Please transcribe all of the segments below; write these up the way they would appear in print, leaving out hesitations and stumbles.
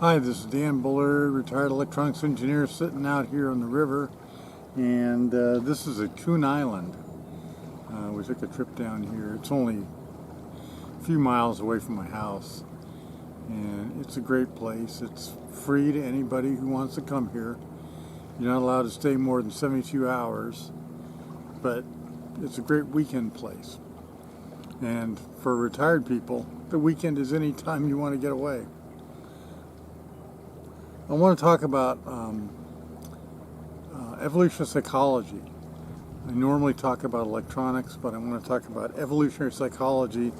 Hi, this is Dan Buller, retired electronics engineer, sitting out here on the river, and this is at Coon Island. We took a trip down here. It's only a few miles away from my house, and it's a great place. It's free to anybody who wants to come here. You're not allowed to stay more than 72 hours, but it's a great weekend place. And for retired people, the weekend is any time you want to get away. I want to talk about evolutionary psychology. I normally talk about electronics, but I want to talk about evolutionary psychology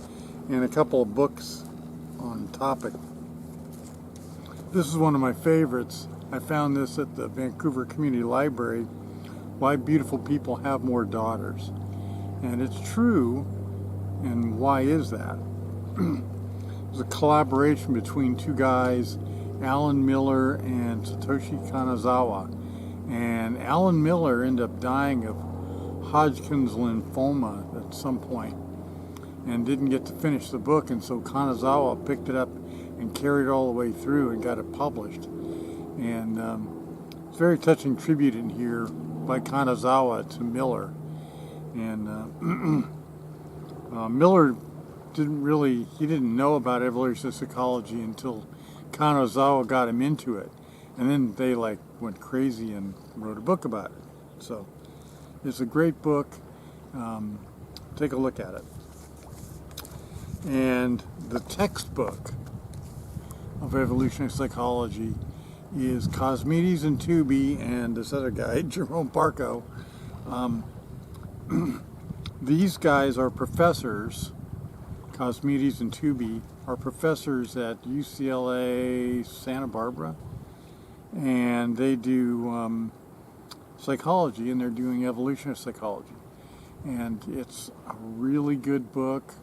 and a couple of books on the topic. This is one of my favorites. I found this at the Vancouver Community Library, Why Beautiful People Have More Daughters. And it's true, and why is that? It's a collaboration between two guys, Alan Miller and Satoshi Kanazawa. And Alan Miller ended up dying of Hodgkin's lymphoma at some point and didn't get to finish the book, and so Kanazawa picked it up and carried it all the way through and got it published. And it's a very touching tribute in here by Kanazawa to Miller. And Miller didn't know about evolutionary psychology until Kanazawa got him into it, and then they went crazy and wrote a book about it. So it's a great book. Take a look at it. And the textbook of evolutionary psychology is Cosmides and Tooby and this other guy, Jerome Barco. These guys are professors. Cosmides and Tooby are professors at UCLA Santa Barbara, and they do psychology, and they're doing evolutionary psychology. And it's a really good book.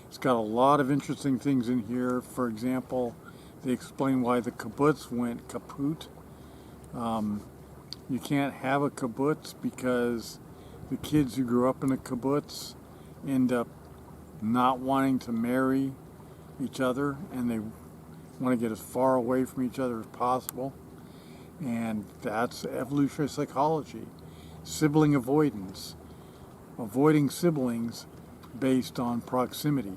It's got a lot of interesting things in here. For example, they explain why the kibbutz went kaput. You can't have a kibbutz because the kids who grew up in a kibbutz end up not wanting to marry each other, and they want to get as far away from each other as possible. And that's evolutionary psychology. Sibling avoidance. Avoiding siblings based on proximity.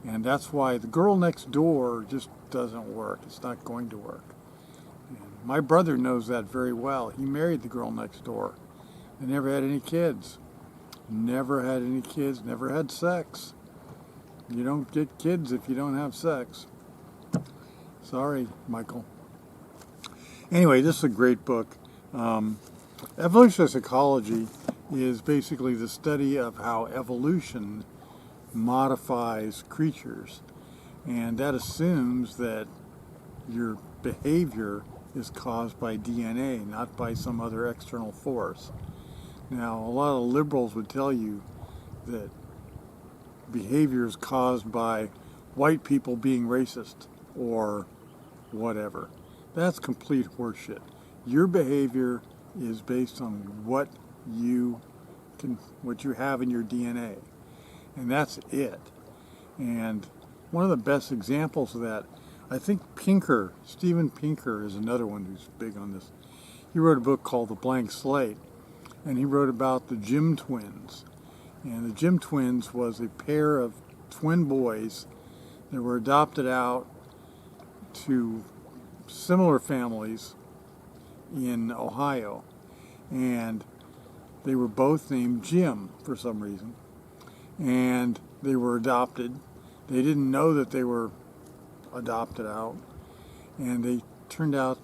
And that's why the girl next door just doesn't work. It's not going to work. And my brother knows that very well. He married the girl next door. They never had any kids. Never had any kids, never had sex. You don't get kids if you don't have sex. Sorry, Michael. Anyway, this is a great book. Evolutionary psychology is basically the study of how evolution modifies creatures. And that assumes that your behavior is caused by DNA, not by some other external force. Now, a lot of liberals would tell you that behavior is caused by white people being racist or whatever. That's complete horseshit. Your behavior is based on what you have in your DNA, and that's it. And one of the best examples of that, I think Steven Pinker is another one who's big on this. He wrote a book called The Blank Slate, and he wrote about the Jim twins. And the Jim twins was a pair of twin boys that were adopted out to similar families in Ohio. And they were both named Jim for some reason. And they were adopted. They didn't know that they were adopted out. And they turned out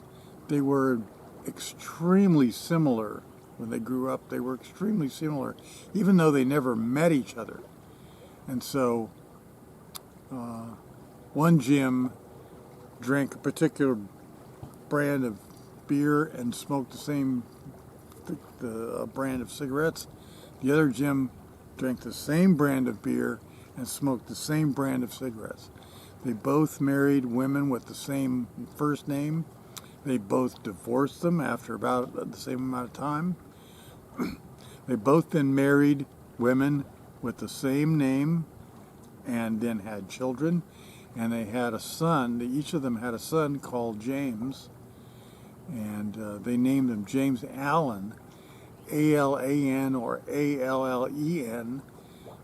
they were extremely similar. When they grew up, they were extremely similar, even though they never met each other. And so, one Jim drank a particular brand of beer and smoked the same brand of cigarettes. The other Jim drank the same brand of beer and smoked the same brand of cigarettes. They both married women with the same first name. They both divorced them after about the same amount of time. They both then married women with the same name and then had children. and they had a son. Each of them had a son called James, and they named him James Allen, A-L-A-N or A-L-L-E-N,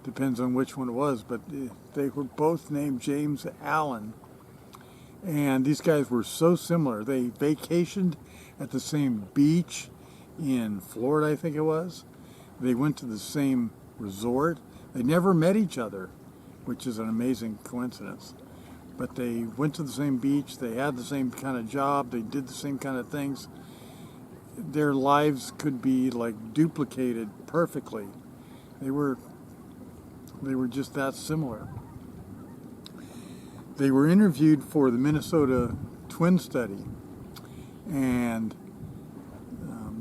depends on which one it was, but they were both named James Allen. And these guys were so similar. They vacationed at the same beach in Florida, I think it was. They went to the same resort. They never met each other, which is an amazing coincidence. But they went to the same beach. They had the same kind of job. They did the same kind of things. Their lives could be like duplicated perfectly. They were just that similar. They were interviewed for the Minnesota Twin Study, and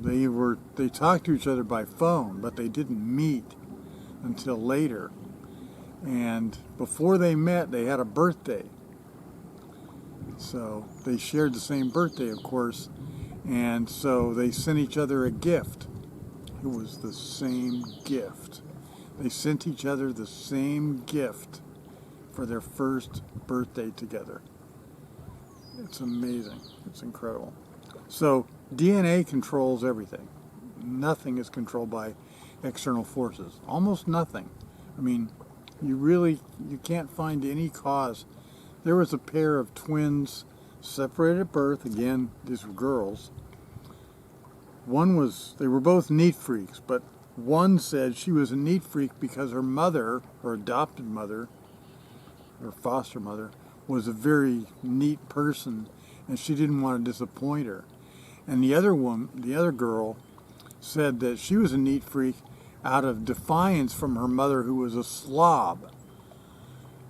they talked to each other by phone, but they didn't meet until later. And before they met, they had a birthday. So they shared the same birthday, of course, and so they sent each other a gift. It was the same gift. They sent each other the same gift for their first birthday together. It's amazing. It's incredible. So DNA controls everything. Nothing is controlled by external forces. Almost nothing. I mean, you can't find any cause. There was a pair of twins separated at birth. Again, these were girls. They were both neat freaks, but one said she was a neat freak because her mother, her adopted mother, her foster mother, was a very neat person, and she didn't want to disappoint her. And the other girl, said that she was a neat freak out of defiance from her mother, who was a slob.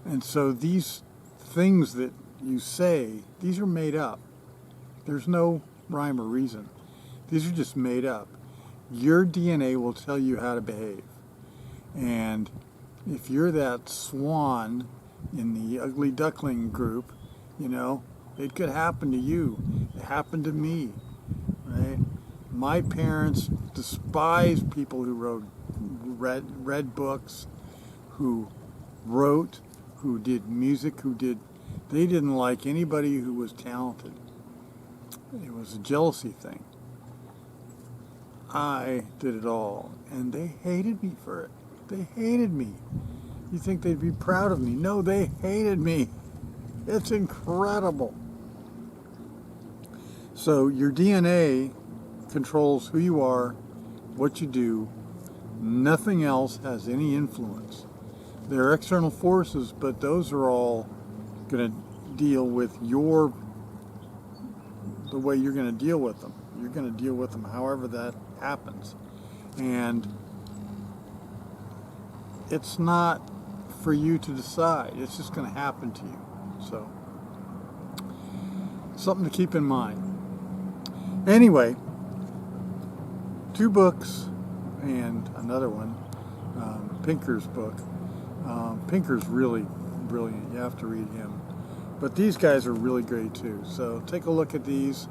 And so these things that you say, these are made up. There's no rhyme or reason. These are just made up. Your DNA will tell you how to behave. And if you're that swan in the ugly duckling group, it could happen to you. It happened to me, right? My parents despised people who read books, who wrote, who did music, they didn't like anybody who was talented. It was a jealousy thing. I did it all, and they hated me for it. They hated me. You think they'd be proud of me? No, they hated me. It's incredible. So your DNA controls who you are, what you do. Nothing else has any influence. There are external forces, but those are all going to deal with the way you're going to deal with them. You're going to deal with them however that happens. And it's not for you to decide. It's just going to happen to you. So, something to keep in mind. Anyway, 2 books and another one, Pinker's book. Pinker's really brilliant. You have to read him. But these guys are really great too. So take a look at these,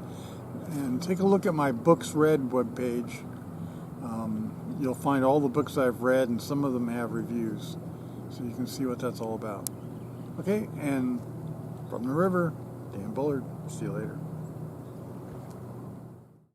and take a look at my Books Read webpage. You'll find all the books I've read, and some of them have reviews, so you can see what that's all about. Okay, and from the river, Dan Bullard. See you later.